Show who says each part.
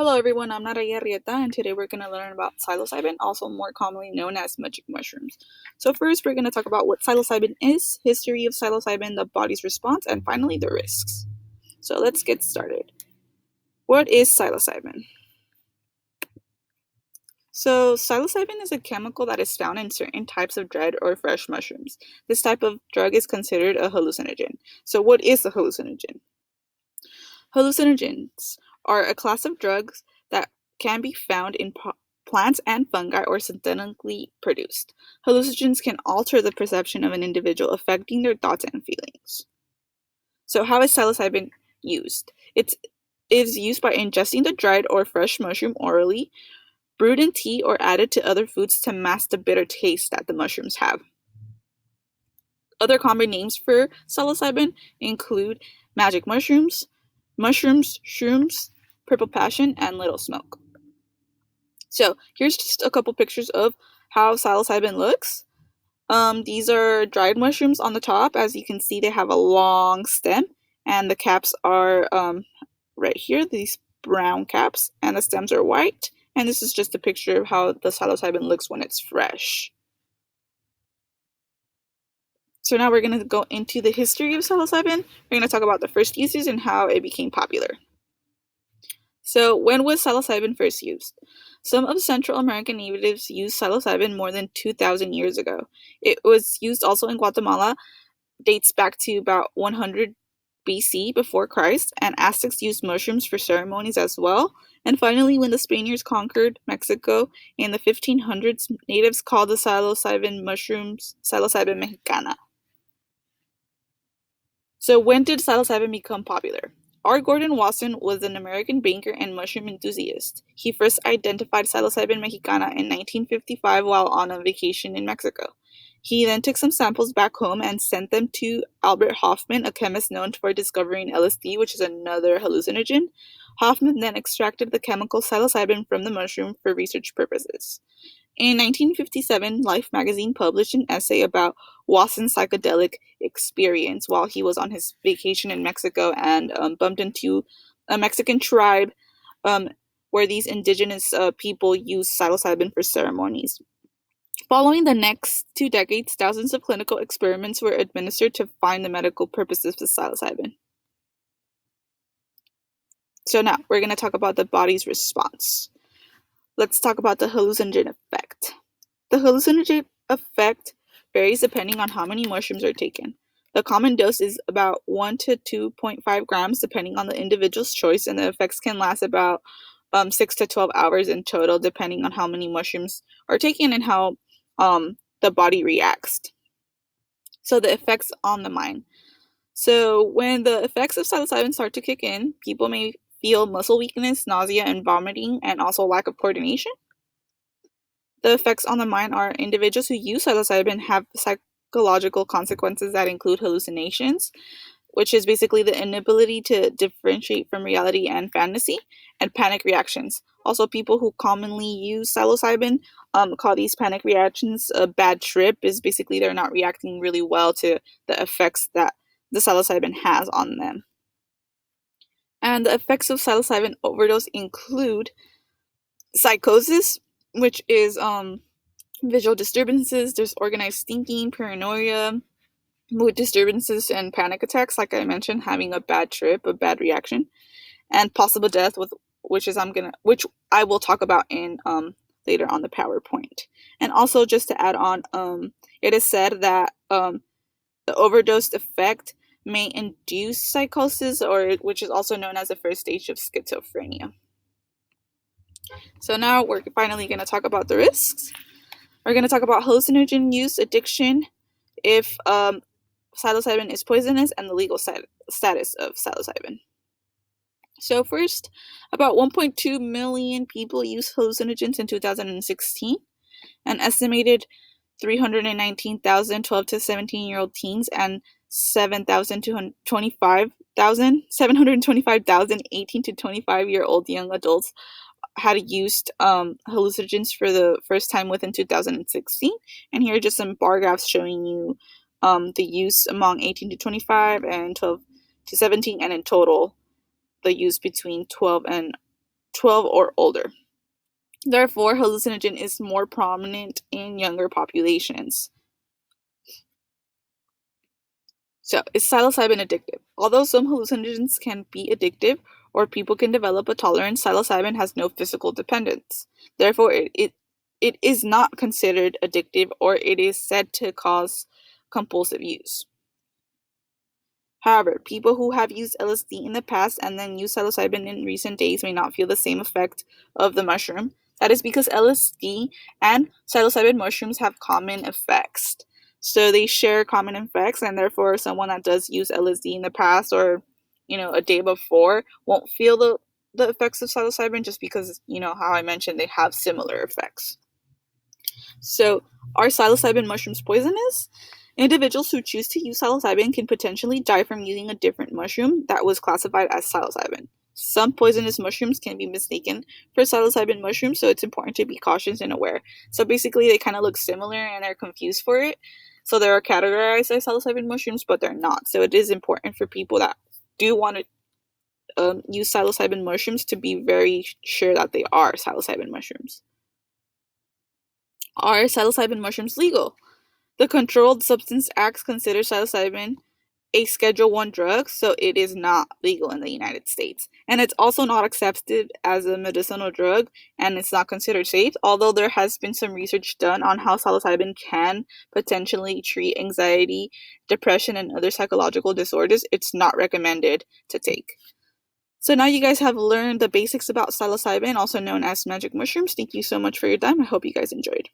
Speaker 1: Hello everyone, I'm Naraya Rieta, and today we're going to learn about psilocybin, also more commonly known as magic mushrooms. So first we're going to talk about what psilocybin is, history of psilocybin, the body's response, and finally the risks. So let's get started. What is psilocybin? So psilocybin is a chemical that is found in certain types of dried or fresh mushrooms. This type of drug is considered a hallucinogen. So what is a hallucinogen? Hallucinogens are a class of drugs that can be found in plants and fungi or synthetically produced. Hallucinogens can alter the perception of an individual, affecting their thoughts and feelings. So how is psilocybin used? It is used by ingesting the dried or fresh mushroom orally, brewed in tea, or added to other foods to mask the bitter taste that the mushrooms have. Other common names for psilocybin include magic mushrooms, shrooms, purple passion, and little smoke. So here's just a couple pictures of how psilocybin looks. These are dried mushrooms on the top. As you can see, they have a long stem, and the caps are right here, these brown caps, and the stems are white. And this is just a picture of how the psilocybin looks when it's fresh. So now we're going to go into the history of psilocybin. We're going to talk about the first uses and how it became popular. So when was psilocybin first used? Some of Central American natives used psilocybin more than 2,000 years ago. It was used also in Guatemala, dates back to about 100 BC before Christ, and Aztecs used mushrooms for ceremonies as well. And finally, when the Spaniards conquered Mexico in the 1500s, natives called the psilocybin mushrooms Psilocybin mexicana. So when did psilocybin become popular? R. Gordon Wasson was an American banker and mushroom enthusiast. He first identified Psilocybin mexicana in 1955 while on a vacation in Mexico. He then took some samples back home and sent them to Albert Hofmann, a chemist known for discovering LSD, which is another hallucinogen. Hofmann then extracted the chemical psilocybin from the mushroom for research purposes. In 1957, Life magazine published an essay about Wasson's psychedelic experience while he was on his vacation in Mexico and bumped into a Mexican tribe where these indigenous people use psilocybin for ceremonies. Following the next 2 decades, thousands of clinical experiments were administered to find the medical purposes of psilocybin. So now we're going to talk about the body's response. Let's talk about the hallucinogen effect. The hallucinogen effect varies depending on how many mushrooms are taken. The common dose is about 1 to 2.5 grams depending on the individual's choice, and the effects can last about 6 to 12 hours in total depending on how many mushrooms are taken and how the body reacts. So the effects on the mind. So when the effects of psilocybin start to kick in, people may feel muscle weakness, nausea, and vomiting, and also lack of coordination. The effects on the mind are individuals who use psilocybin have psychological consequences that include hallucinations, which is basically the inability to differentiate from reality and fantasy, and panic reactions. Also, people who commonly use psilocybin call these panic reactions a bad trip, is basically they're not reacting really well to the effects that the psilocybin has on them. And the effects of psilocybin overdose include psychosis, which is visual disturbances, disorganized thinking, paranoia, mood disturbances, and panic attacks, like I mentioned, having a bad trip, a bad reaction, and possible death, which I will talk about in later on the PowerPoint. And also, just to add on, it is said that the overdose effect may induce psychosis, which is also known as the first stage of schizophrenia. So now we're finally going to talk about the risks. We're going to talk about hallucinogen use, addiction, if psilocybin is poisonous, and the legal status of psilocybin. So first, about 1.2 million people used hallucinogens in 2016. An estimated 319,000 12 to 17-year-old teens and 725,000 18 to 25-year-old young adults had used hallucinogens for the first time within 2016. And here are just some bar graphs showing you the use among 18 to 25 and 12 to 17, and in total, the use between 12 and 12 or older. Therefore, hallucinogen is more prominent in younger populations. So, is psilocybin addictive? Although some hallucinogens can be addictive or people can develop a tolerance, psilocybin has no physical dependence. Therefore, it is not considered addictive, or it is said to cause compulsive use. However, people who have used LSD in the past and then use psilocybin in recent days may not feel the same effect of the mushroom. That is because LSD and psilocybin mushrooms have common effects. So they share common effects, and therefore someone that does use LSD in the past or, a day before won't feel the effects of psilocybin, just because, how I mentioned, they have similar effects. So, are psilocybin mushrooms poisonous? Individuals who choose to use psilocybin can potentially die from using a different mushroom that was classified as psilocybin. Some poisonous mushrooms can be mistaken for psilocybin mushrooms, so it's important to be cautious and aware. So basically, they kind of look similar and they're confused for it. So they're categorized as psilocybin mushrooms, but they're not. So it is important for people that do want to use psilocybin mushrooms to be very sure that they are psilocybin mushrooms. Are psilocybin mushrooms legal? The Controlled Substance Act considers psilocybin a Schedule 1 drug, so it is not legal in the United States. And it's also not accepted as a medicinal drug, and it's not considered safe, although there has been some research done on how psilocybin can potentially treat anxiety, depression, and other psychological disorders. It's not recommended to take. So now you guys have learned the basics about psilocybin, also known as magic mushrooms. Thank you so much for your time. I hope you guys enjoyed.